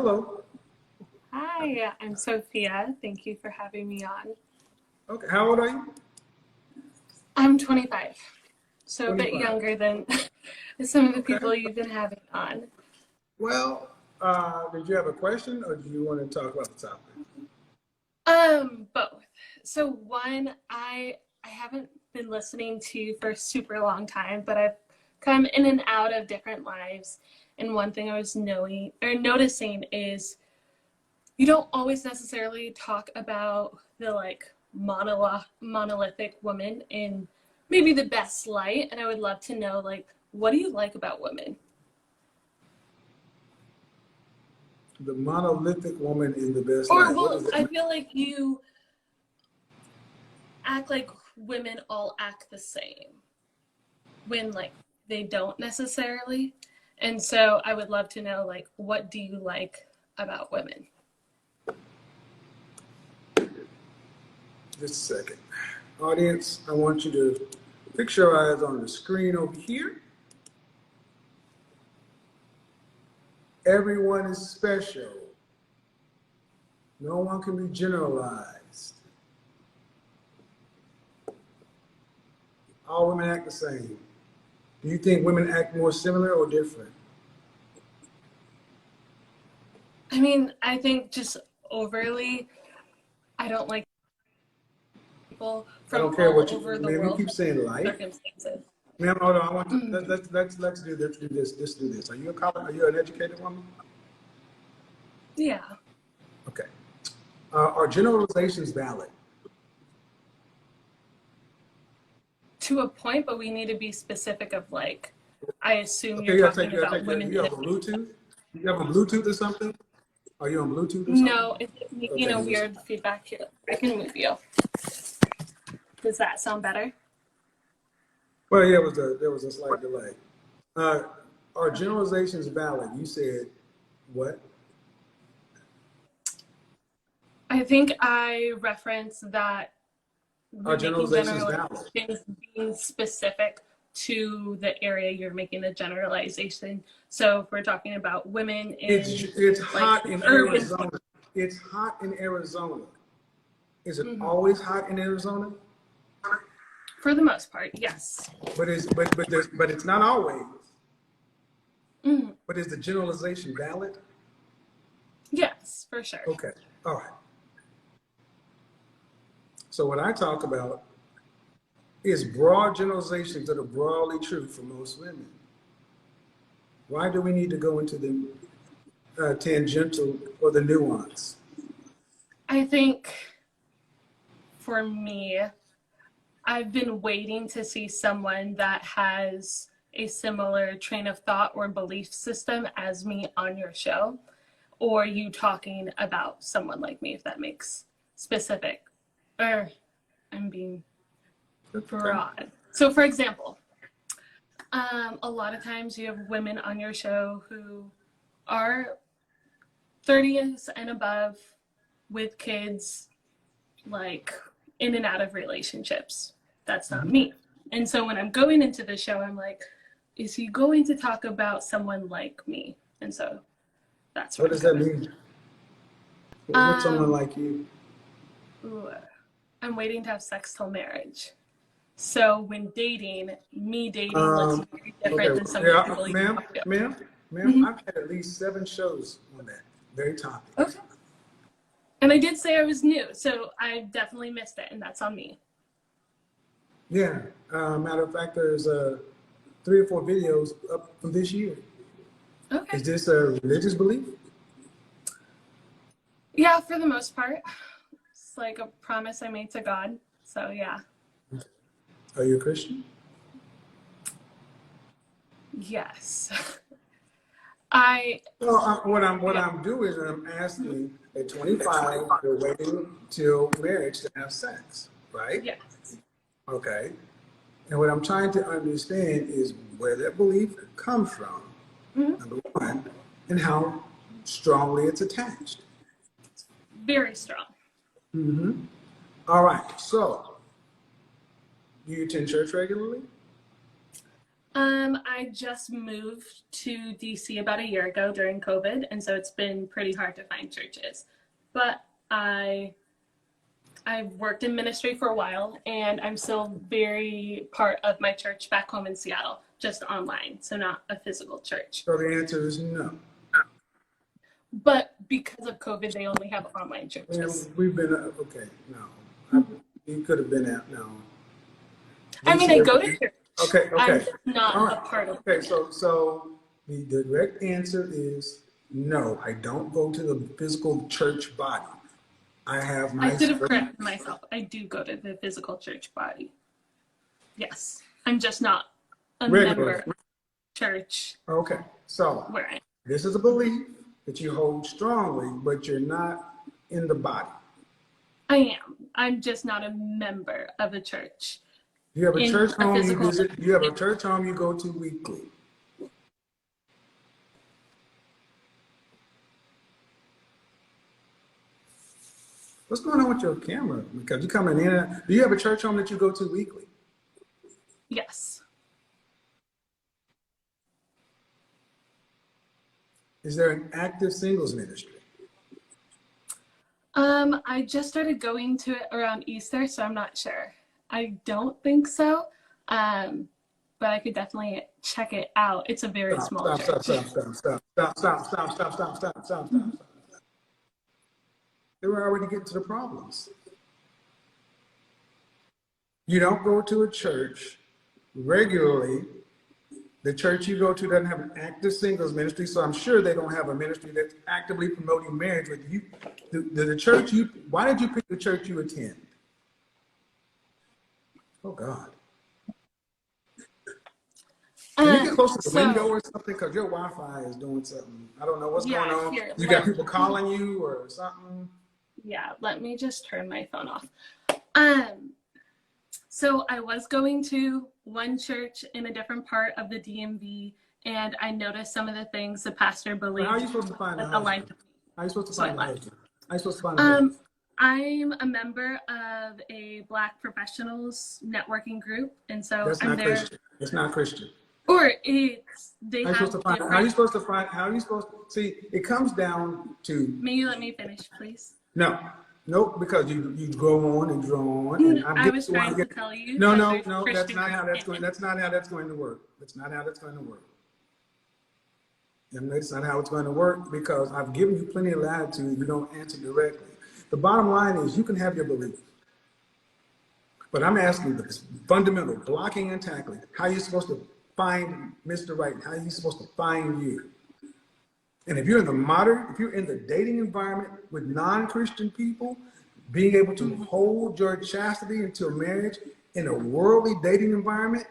Hello. Hi, I'm Sophia. Thank you for having me on. Okay. How old are you? I'm 25, so a bit 25. younger than some of the Okay. people you've been having on. Well, did you have a question or do you want to talk about the topic? Both. So one, I haven't been listening to you for a super long time, but I've come in and out of different lives. And one thing I was knowing or noticing is you don't always necessarily talk about the like monolithic woman in maybe the best light. And I would love to know, like, what do you like about women? The monolithic woman in the best Or, light. What well, does that I mean? feel like you act like women all act the same when, like, they don't necessarily. And so I would love to know, like, what do you like about women? Just a second. Audience, I want you to fix your eyes on the screen over here. Everyone is special. No one can be generalized. All women act the same. Do you think women act more similar or different? I mean, I think just overly, I don't like people I from don't care all what you, over the ma'am, you world keep saying have like. circumstances. Ma'am, hold on. I want to, Mm. let's do this. Let's do this. Are you an educated woman? Yeah, Okay. Are generalizations valid? to a point, but we need to be specific of like, I assume you're Okay, talking you gotta about take that. women You in a have a Bluetooth? You have a Bluetooth or something? Are you on Bluetooth or something? no, it's making Okay, a then just, weird feedback here. I can move you. Does that sound better? well, yeah, there was a slight delay. Uh, are generalizations valid? You said what? I think I referenced that Are we're making generalizations valid? generalizations being specific to the area you're making the generalization. So if we're talking about women in It's like hot in urban, Arizona. It's hot in Arizona. Is it mhm, always hot in Arizona? for the most part, yes. But it's not always. Mhm. But is the generalization valid? Yes, for sure. Okay. All right. So what I talk about is broad generalizations that are broadly true for most women. Why do we need to go into the tangential or the nuance? I think for me, I've been waiting to see someone that has a similar train of thought or belief system as me on your show, or you talking about someone like me, if that makes specific, or I'm being Okay. broad. So, for example, a lot of times you have women on your show who are 30s and above with kids, like in and out of relationships. That's not Mhm. me. And so when I'm going into the show, I'm like, is he going to talk about someone like me? And so that's where What I'm does that coming. mean? What's someone Um, like you? ooh, I'm waiting to have sex till marriage. So when dating, me dating looks Um, very okay. different than some of the Yeah, people you ma'am, talk to. ma'am, ma'am. Mm-hmm. I've had at least 7 shows on that very topic. Okay. And I did say I was new, so I definitely missed it, and that's on me. Yeah. Matter of fact, there's 3 or 4 videos up from this year. Okay. Is this a religious belief? Yeah, for the most part. It's like a promise I made to God. So yeah. Are you a Christian? Yes. I Well, what yeah. I'm doing is I'm Mhm. asking at 25, you're waiting till marriage to have sex, right? Yes. Okay. And what I'm trying to understand is where that belief comes from, Hmm. number one, and how strongly it's attached. Very strong. Mm-hmm. All right. So, do you attend church regularly? I just moved to DC about a year ago during COVID, and so it's been pretty hard to find churches. But I've worked in ministry for a while, and I'm still very part of my church back home in Seattle, just online, so not a physical church. So the answer is no. But because of COVID, they only have online churches. And we've been, okay, no. You could have been out, no. I mean, I go to church. Okay, okay. I'm not All right. a part of it. Okay, so the direct answer is no. I don't go to the physical church body. I have my. I should have corrected myself. I do go to the physical church body. Yes, I'm just not a member of church. Okay, so where I this is a belief that you hold strongly, but you're not in the body. I am. I'm just not a member of a church. You have a church home you visit. You have a church home you go to weekly. What's going on with your camera? Because you're coming in. Do you have a church home that you go to weekly? Yes. Is there an active singles ministry? I just started going to it around Easter, so I'm not sure. I don't think so, but I could definitely check it out. It's a very small church. Stop. They were already getting to the problems. You don't go to a church regularly. The church you go to doesn't have an active singles ministry, so I'm sure they don't have a ministry that's actively promoting marriage with you. The church why did you pick the church you attend? Oh God. Can you get close to the window or something? Because your Wi-Fi is doing something. I don't know what's going on. Here, you got people calling you or something? Yeah, let me just turn my phone off. So I was going to one church in a different part of the DMV, and I noticed some of the things the pastor believed. How are you supposed to find a husband? How are you supposed to find a husband? How are you supposed to find a husband? I'm a member of a Black professionals networking group, and so That's I'm not there. Christian. It's not Christian. Or it's they how have. How are you supposed to find? How are you supposed to see? It comes down to. May you let me finish, please? No, nope. Because you go on and draw on, and I was trying to tell you. No. That's not how that's going. That's not how that's going to work. That's not how that's going to work. And that's not how it's going to work because I've given you plenty of latitude. You don't answer directly. The bottom line is you can have your belief. But I'm asking the fundamental blocking and tackling. How are you supposed to find Mr. Right? How are you supposed to find you? And if you're in the dating environment with non-Christian people, being able to hold your chastity until marriage in a worldly dating environment,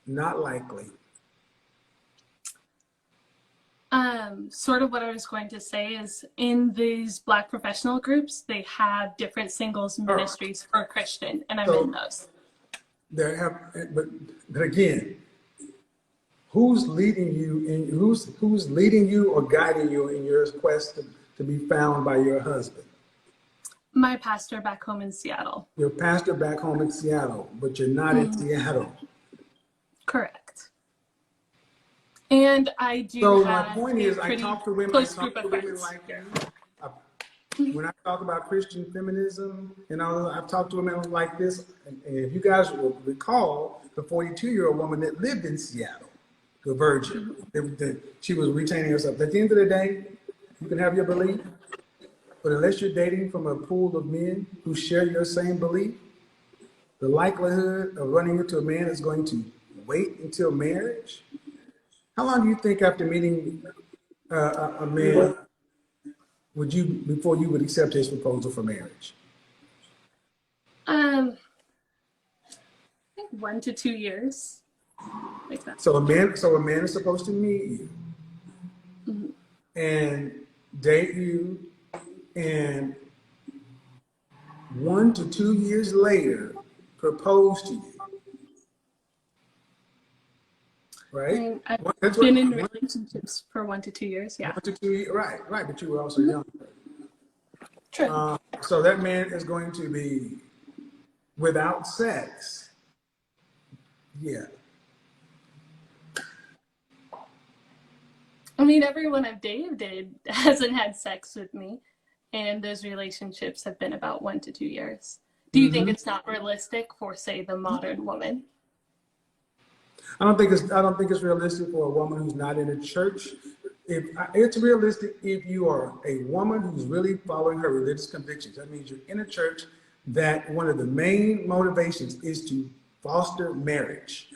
not likely. Sort of what I was going to say is in these Black professional groups, they have different singles ministries for Christian, and I'm in those. But again, who's leading you or guiding you in your quest to be found by your husband? My pastor back home in Seattle. Your pastor back home in Seattle, but you're not in Seattle. Correct. And I do so have my point is, I talk to women like you. When I talk about Christian feminism and all, I've talked to women like this. And if you guys will recall, the 42-year-old woman that lived in Seattle, the virgin, she was retaining herself. At the end of the day, you can have your belief, but unless you're dating from a pool of men who share your same belief, the likelihood of running into a man is going to wait until marriage. How long do you think after meeting a man before you would accept his proposal for marriage? I think 1 to 2 years, like that. So a man is supposed to meet you and date you, and 1 to 2 years later propose to you. Right? I've been in relationships for 1 to 2 years, yeah. 1 to 2 years, right, but you were also young. True. So that man is going to be without sex Yeah. I mean, everyone I've dated hasn't had sex with me, and those relationships have been about 1 to 2 years. Do you think Hmm. it's not realistic for, say, the modern woman? I don't think it's realistic for a woman who's not in a church. If it's realistic if you are a woman who's really following her religious convictions. That means you're in a church that one of the main motivations is to foster marriage.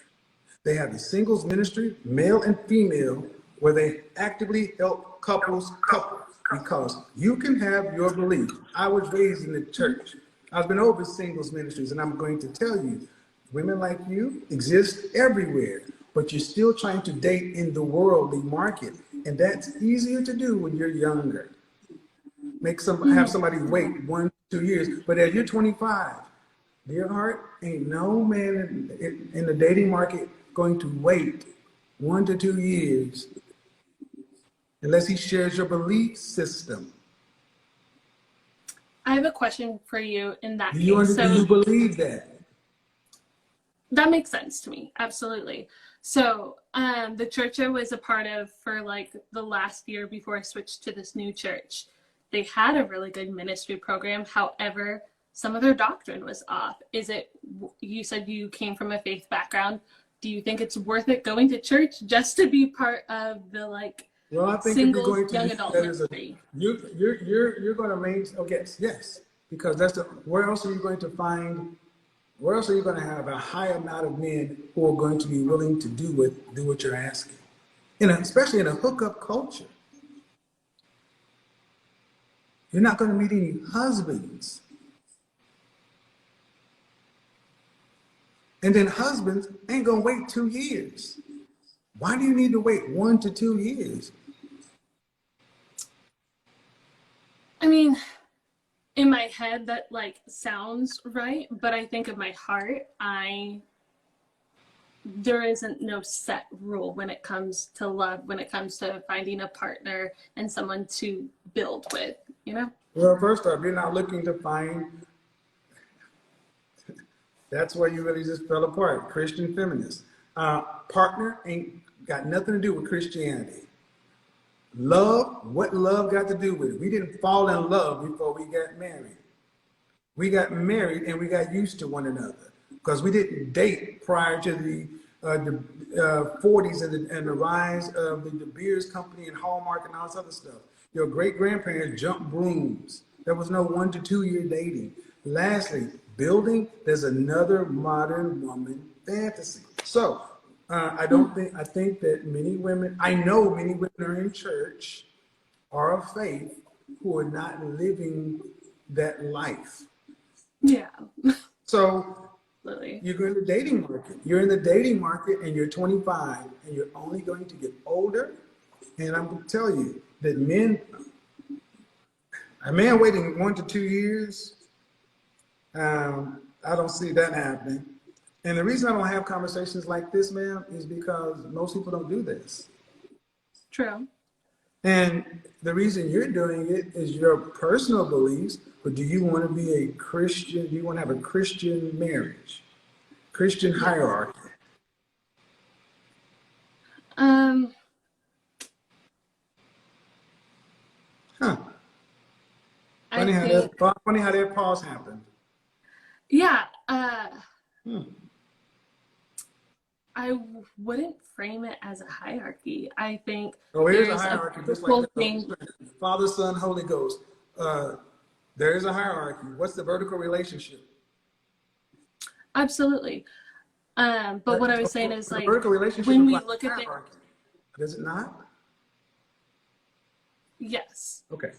They have a singles ministry, male and female, where they actively help couples couple because you can have your belief. I was raised in the church. I've been over singles ministries, and I'm going to tell you, women like you exist everywhere, but you're still trying to date in the worldly market, and that's easier to do when you're younger. Have Mm-hmm. somebody wait 1, 2 years, but as you're 25, dear heart, ain't no man in the dating market going to wait 1 to 2 years unless he shares your belief system. I have a question for you in that Do case. do you So believe that? that makes sense to me. Absolutely. So the church I was a part of for like the last year before I switched to this new church, they had a really good ministry program. However, some of their doctrine was off. You said you came from a faith background. Do you think it's worth it going to church just to be part of the like Well, I think if you're singles going to young use adult that as a ministry? you're going to maintain. Oh yes, because that's the where else are you going to find? Where else are you going to have a high amount of men who are going to be willing to do what you're asking? Especially in a hookup culture, you're not going to meet any husbands. And then husbands ain't gonna wait 2 years. Why do you need to wait 1 to 2 years? I mean, in my head that like sounds right, but I think in my heart, there isn't no set rule when it comes to love, when it comes to finding a partner and someone to build with, you know? Well, first off, you're not looking to find. That's where you really just fell apart. Christian feminists. Partner ain't got nothing to do with Christianity. Love, what love got to do with it? We didn't fall in love before we got married. We got married and we got used to one another because we didn't date prior to the 40s and the rise of the De Beers Company and Hallmark and all this other stuff. Your great grandparents jumped brooms. There was no 1 to 2 year dating. Lastly, building, there's another modern woman fantasy. So I think that I know many women are in church, are of faith, who are not living that life. Yeah, So absolutely. you're in the dating market. You're in the dating market and you're 25 and you're only going to get older. And I'm going to tell you that a man waiting 1 to 2 years, I don't see that happening. And the reason I don't have conversations like this, ma'am, is because most people don't do this. True. And the reason you're doing it is your personal beliefs, but do you want to be a Christian? Do you want to have a Christian marriage? Christian Yes. hierarchy? Um, Huh. I think, Funny how that pause happened. yeah, Hmm. I wouldn't frame it as a hierarchy. I think Oh, here's a there's a hierarchy, just like biblical the Holy thing. Spirit. Father, Son, Holy Ghost. There is a hierarchy. What's the vertical relationship? Absolutely. But what I was saying is The like vertical relationship when we implies look at the hierarchy. Does it not? yes. Okay.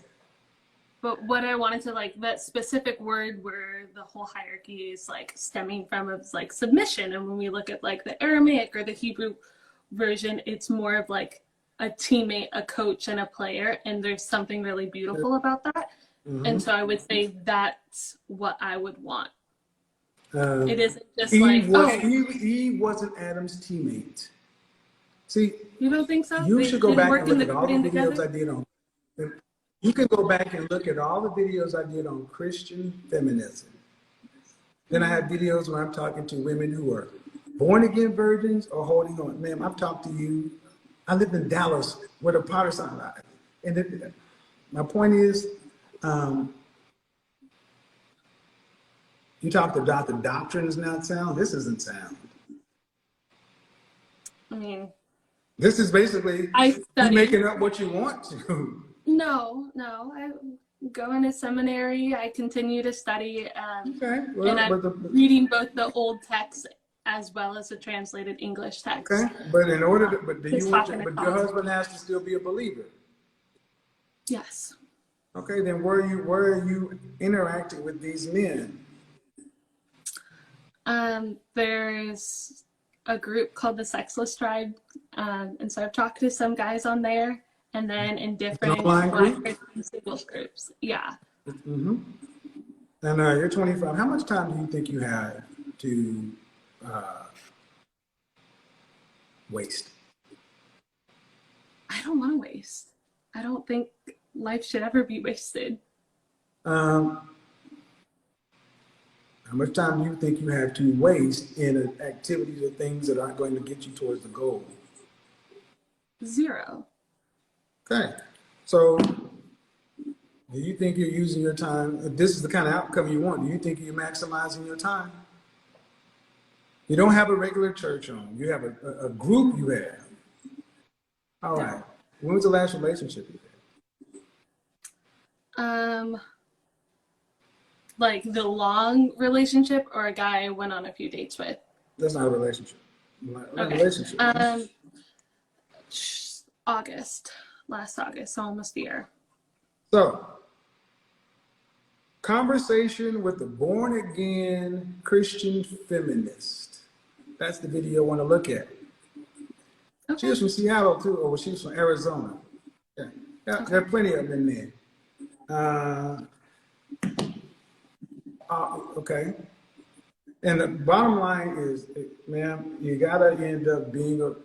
But what I wanted to like that specific word where the whole hierarchy is like stemming from is like submission. And when we look at like the Aramaic or the Hebrew version, it's more of like a teammate, a coach, and a player. And there's something really beautiful about that. And so I would say that's what I would want. It isn't just like, oh, Eve wasn't Adam's teammate. See, you don't think so? you They should go didn't back work and in look the at all the garden videos together? I did on. You can go back and look at all the videos I did on Christian feminism. Then I have videos where I'm talking to women who are Born again virgins or holding on? Ma'am, I've talked to you. I lived in Dallas where the Protestant life. And my point is, you talked about the doctrine is not sound. This isn't sound. I mean, this is basically you making up what you want to. No. I go into seminary. I continue to study. Okay. Well, and I'm reading both the old text as well as the translated English text. Okay. But in order to, but your husband has to still be a believer. Yes. Okay, then where are you interacting with these men? There's a group called the Sexless Tribe, and so I've talked to some guys on there, and then in different singles groups. Yeah. Mm-hmm. And you're 25. How much time do you think you have to waste? I don't want to waste. I don't think life should ever be wasted. How much time do you think you have to waste in activities or things that aren't going to get you towards the goal? 0. Okay. So do you think you're using your time? If this is the kind of outcome you want, do you think you're maximizing your time? You don't have a regular church home. You have a group you have. All right. When was the last relationship you had? Like the long relationship or a guy I went on a few dates with? That's not a relationship. Okay. Relationship. Last August, so almost a year. So, conversation with a born-again Christian feminist. That's the video I want to look at. Okay. She was from Seattle too, or she was from Arizona. Yeah, okay. There are plenty of them in there. Okay. And the bottom line is, ma'am, you gotta end up being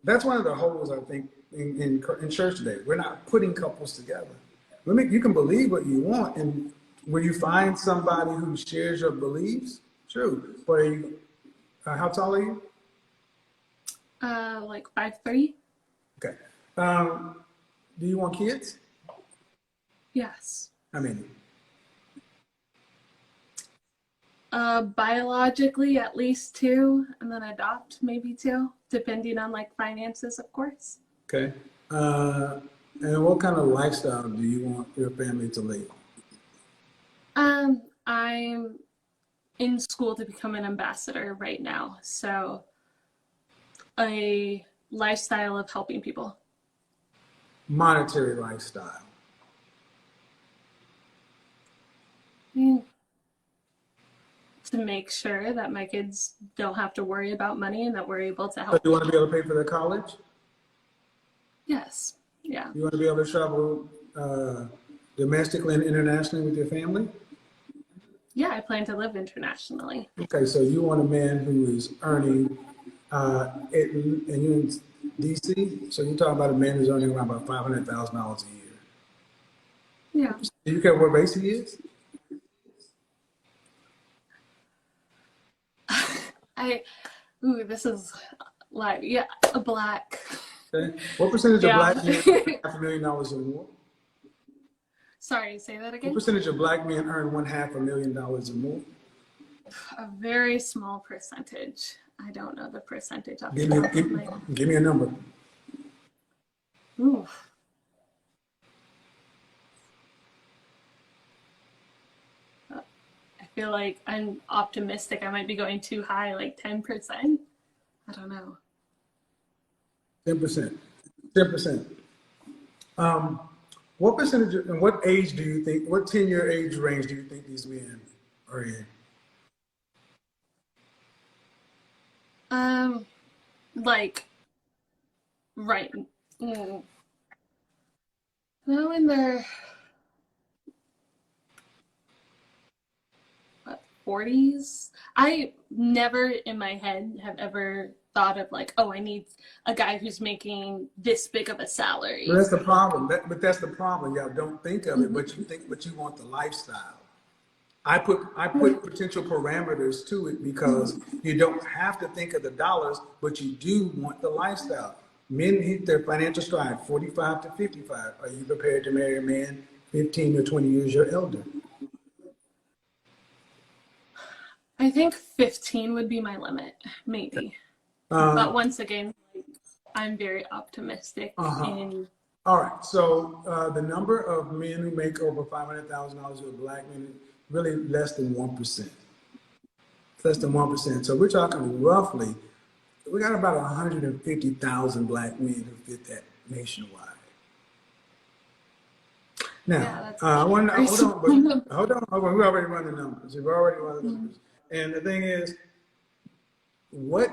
that's one of the holes I think in church today. We're not putting couples together. You can believe what you want, and when you find somebody who shares your beliefs, true. But how tall are you? Like 5'3". Okay. Do you want kids? Yes. How many? Biologically at least 2, and then adopt maybe 2, depending on like finances, of course. Okay. And what kind of lifestyle do you want your family to live? I'm in school to become an ambassador right now, so a lifestyle of helping people. Monetary lifestyle. To make sure that my kids don't have to worry about money and that we're able to help. So you want to be able to pay for their college? Yes. Yeah. You want to be able to travel domestically and internationally with your family? Yeah, I plan to live internationally. Okay, so you want a man who is earning, and you're in DC, so you're talking about a man who's earning around about $500,000 a year. Yeah. Do you care where base he is? This is like, yeah, a black. Okay. What percentage of black men earn $500,000 or more? Sorry, say that again? What percentage of black men earn $500,000 or more? A very small percentage. I don't know the percentage. Give me a number. Ooh. I feel like I'm optimistic. I might be going too high, like 10%. I don't know. 10%. 10%. What percentage and what age do you think, what 10-year age range do you think these men are in? Like, right. No, in their 40s. I never in my head have ever thought of like, oh, I need a guy who's making this big of a salary. But that's the problem. But that's the problem. Y'all don't think of it, but you want the lifestyle. I put potential parameters to it because you don't have to think of the dollars, but you do want the lifestyle. Men hit their financial stride 45 to 55. Are you prepared to marry a man 15 or 20 years your elder? I think 15 would be my limit, maybe. But once again, like, I'm very optimistic in. All right. So the number of men who make over $500,000 are black men, really less than 1%. Less than 1%. So we're talking roughly, we got about 150,000 black men who fit that nationwide. Now, I want to hold on. We already run the numbers. We've already run the numbers. And the thing is, what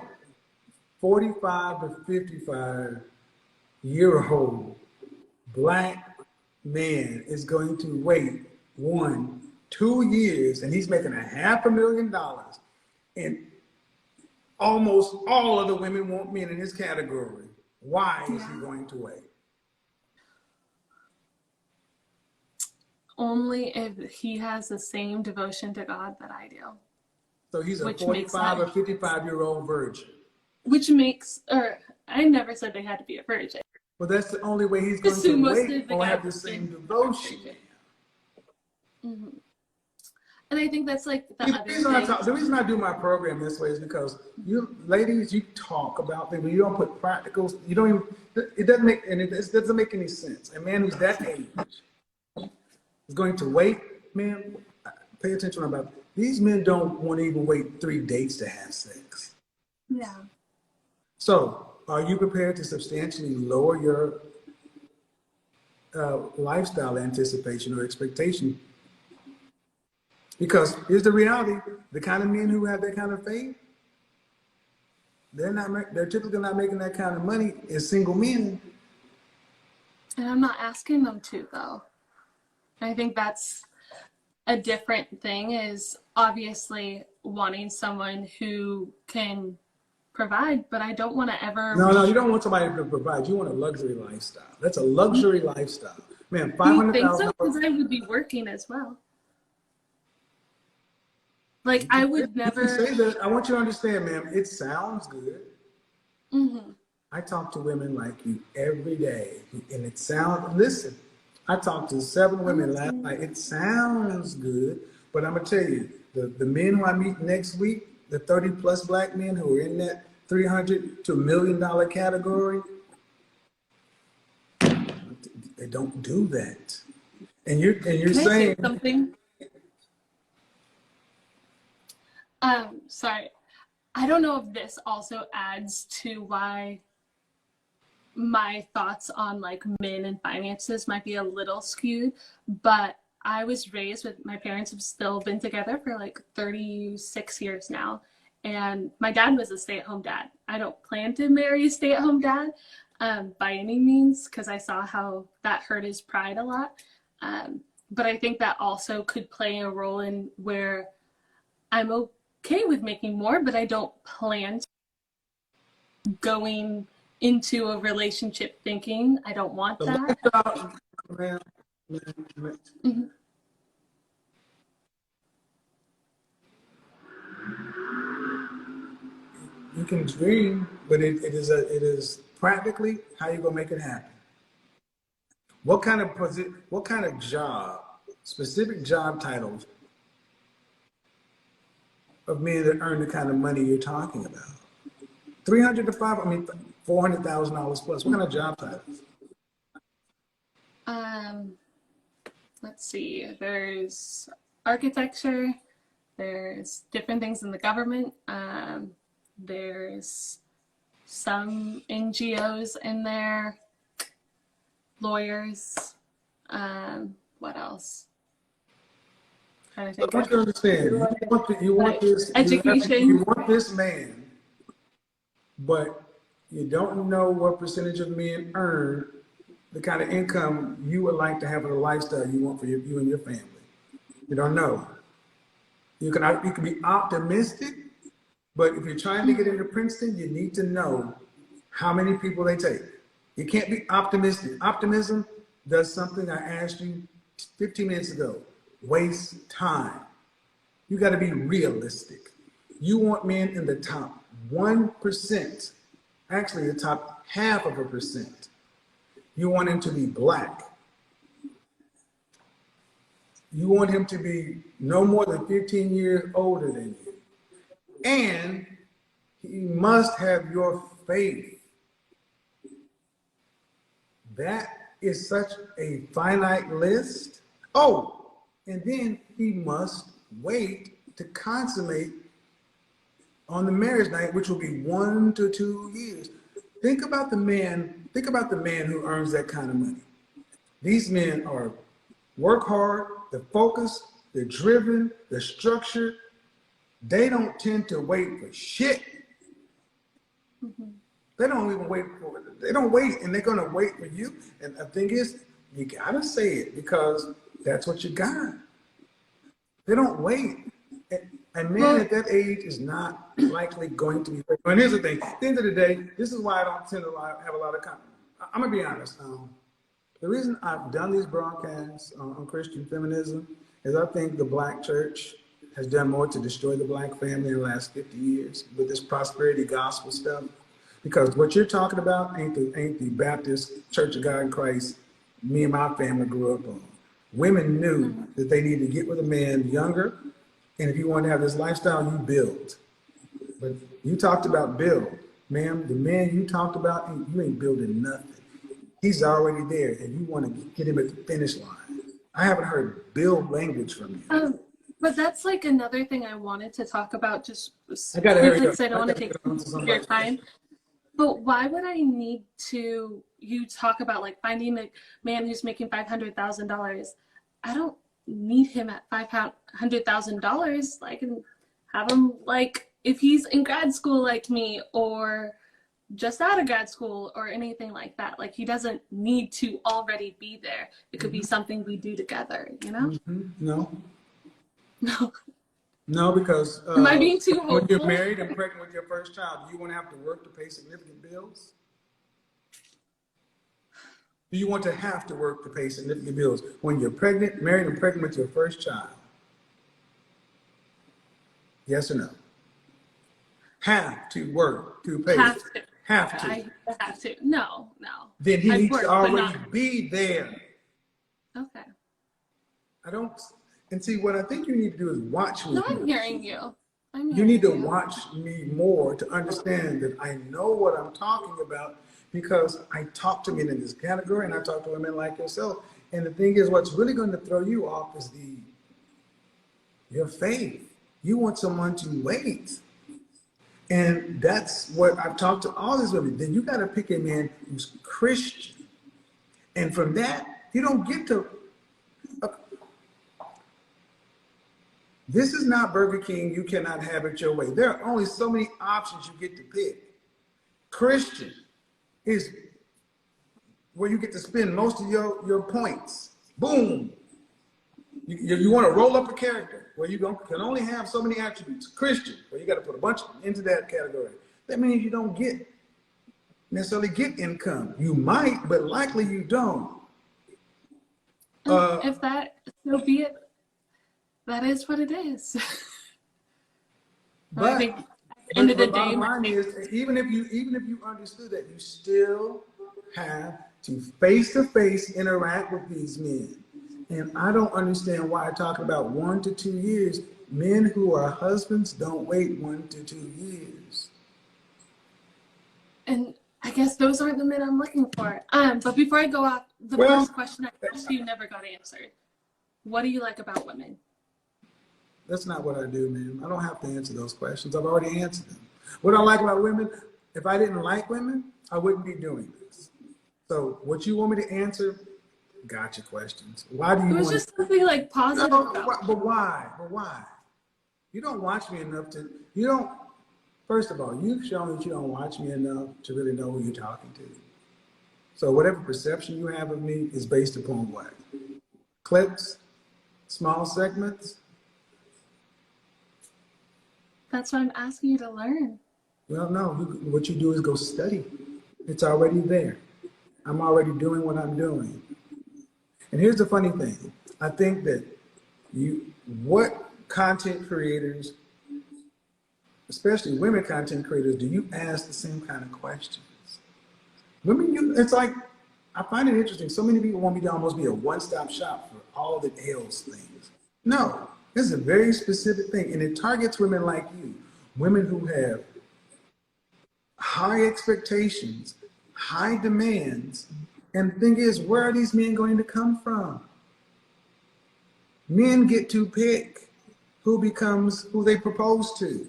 45 to 55-year-old black man is going to wait 2 years, and he's making $500,000, and almost all of the women want men in his category. Why is he going to wait? Only if he has the same devotion to God that I do. So he's a 45 or 55-year-old virgin. Which makes, or I never said they had to be a virgin. Well, that's the only way he's going to wait or have the same devotion. Mm-hmm. And I think that's like the the reason I do my program this way is because you ladies, you talk about things, but you don't put practicals. You don't even. It doesn't make any sense. A man who's that age is going to wait. Man, pay attention about these men. Don't want to even wait 3 dates to have sex. Yeah. So, are you prepared to substantially lower your lifestyle anticipation or expectation? Because here's the reality: the kind of men who have that kind of faith, they're typically not making that kind of money as single men. And I'm not asking them to, though. I think that's a different thing, is obviously wanting someone who can provide, but I don't want to ever. No, you don't want somebody to provide. You want a luxury lifestyle. That's a luxury lifestyle. Man, $500,000. Because I would be working as well. Like, I would never. You can say that. I want you to understand, ma'am, it sounds good. Mm-hmm. I talk to women like you every day, and it sounds, listen, I talked to 7 women last night. It sounds good, but I'm going to tell you, the men who I meet next week, the 30-plus black men who are in that $300 to $1 million category, they don't do that. And you're saying. I say something? Sorry. I don't know if this also adds to why my thoughts on like men and finances might be a little skewed, but I was raised with, my parents have still been together for like 36 years now. And my dad was a stay-at-home dad. I don't plan to marry a stay-at-home dad by any means, because I saw how that hurt his pride a lot. But I think that also could play a role in where I'm okay with making more, but I don't plan to going into a relationship thinking I don't want that. Mm-hmm. You can dream, but it is practically how you gonna make it happen. What kind of job, specific job titles of men that earn the kind of money you're talking about? 300 to 5, $400,000 plus. What kind of job titles? Let's see. There's architecture. There's different things in the government. There's some NGOs in there. Lawyers. What else? Trying to think. I want you to understand. You want this education. You want this man, but you don't know what percentage of men earn the kind of income you would like to have, a lifestyle you want for you and your family. You don't know. You can be optimistic, but if you're trying to get into Princeton, you need to know how many people they take. You can't be optimistic. Optimism does something I asked you 15 minutes ago. Waste time. You got to be realistic. You want men in the top 1%, actually the top half of a percent. You want him to be black. You want him to be no more than 15 years older than you. And he must have your faith. That is such a finite list. Oh, and then he must wait to consummate on the marriage night, which will be 1 to 2 years. Think about the man who earns that kind of money. These men are work hard, they're focused, they're driven, they're structured. They don't tend to wait for shit. Mm-hmm. They don't even wait for it. They don't wait, and they're gonna wait for you. And the thing is, you gotta say it because that's what you got. They don't wait. A man at that age is not likely going to be waiting. And here's the thing, at the end of the day, this is why I don't tend to have a lot of confidence. I'm gonna be honest. The reason I've done these broadcasts on Christian feminism is I think the black church has done more to destroy the black family in the last 50 years with this prosperity gospel stuff. Because what you're talking about ain't the Baptist Church of God in Christ me and my family grew up on. Women knew that they needed to get with a man younger, and if you want to have this lifestyle, you build. But you talked about build. Ma'am, the man you talked about, you ain't building nothing. He's already there, and you want to get him at the finish line. I haven't heard build language from you. But that's like another thing I wanted to talk about just I gotta hurry up. because I don't want to take your time. But why would I need you talk about like finding a man who's making $500,000? I don't need him at $500,000. I can have him like if he's in grad school like me or just out of grad school or anything like that. Like he doesn't need to already be there. It could be something we do together, you know? No. No. No, because am I being too hopeful? When you're married and pregnant with your first child, do you want to have to work to pay significant bills? Do you want to have to work to pay significant bills when you're pregnant, married and pregnant with your first child? Yes or no? Have to work to pay. Have to. Have to. I have to. No. Then he needs to already be there. Okay. I don't. And see, what I think you need to do is watch me. No, I'm hearing you. You need to watch me more to understand that I know what I'm talking about because I talk to men in this category and I talk to women like yourself. And the thing is, what's really going to throw you off is your faith. You want someone to wait. And that's what I've talked to all these women. Then you got to pick a man who's Christian. And from that, you don't get to. This is not Burger King. You cannot have it your way. There are only so many options you get to pick. Christian is where you get to spend most of your points. Boom. You want to roll up a character where you can only have so many attributes. Christian, where you got to put a bunch into that category. That means you don't necessarily get income. You might, but likely you don't. If that, so be it. That is what it is. But I think at the end of the day, bottom line is, even if you understood that, you still have to face interact with these men. And I don't understand why talking about 1 to 2 years, men who are husbands don't wait 1 to 2 years. And I guess those aren't the men I'm looking for. But before I go off, the first question I asked you never got answered. What do you like about women? That's not what I do, man. I don't have to answer those questions. I've already answered them. What I like about women, if I didn't like women, I wouldn't be doing this. So what you want me to answer, gotcha questions. Why do you want? It was just something like positive. No, but why? You don't watch me enough to, you don't, first of all, you've shown that you don't watch me enough to really know who you're talking to. So whatever perception you have of me is based upon what? Clips? Small segments? That's why I'm asking you to learn. Well, no, what you do is go study. It's already there. I'm already doing what I'm doing. And here's the funny thing. I think that what content creators, especially women content creators, do you ask the same kind of questions? Women, it's like, I find it interesting. So many people want me to almost be a one-stop shop for all that ails things. No, this is a very specific thing, and it targets women like you, women who have high expectations, high demands, and the thing is, where are these men going to come from? Men get to pick who they propose to.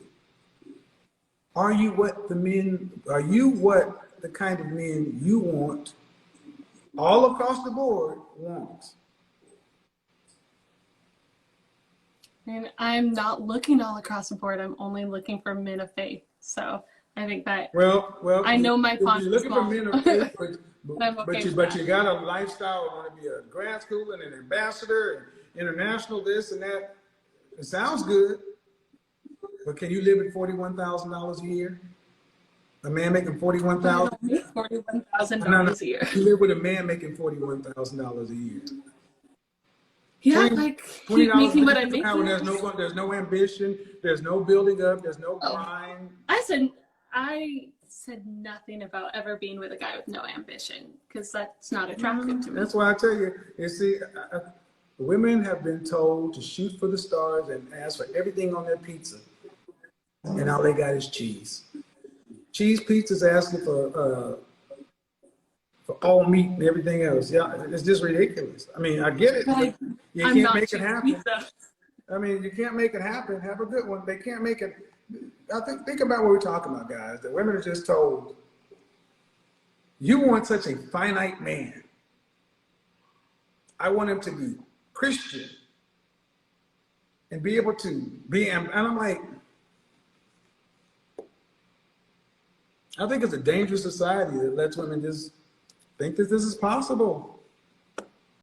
Are you what the kind of men you want all across the board wants? And I'm not looking all across the board. I'm only looking for men of faith. So I think that I know my font you're looking is small. for men of faith, but you got a lifestyle. You want to be a grad school and an ambassador, and international this and that. It sounds good, but can you live at $41,000 a year? A man making $41,000. $41,000 a year. You live with a man making $41,000 a year. Yeah, like keep making what I'm making. There's no ambition. There's no building up. There's no grind. I said nothing about ever being with a guy with no ambition, because that's not attractive to me. That's why I tell you. You see, women have been told to shoot for the stars and ask for everything on their pizza, and all they got is cheese. Cheese pizza's asking for all meat and everything else. Yeah, it's just ridiculous. I mean, I get it. You can't make it happen. Pizza. I mean, you can't make it happen. Have a good one. They can't make it. Think about what we're talking about, guys. The women are just told, you want such a finite man. I want him to be Christian and be able to be, and I'm like, I think it's a dangerous society that lets women just think that this is possible.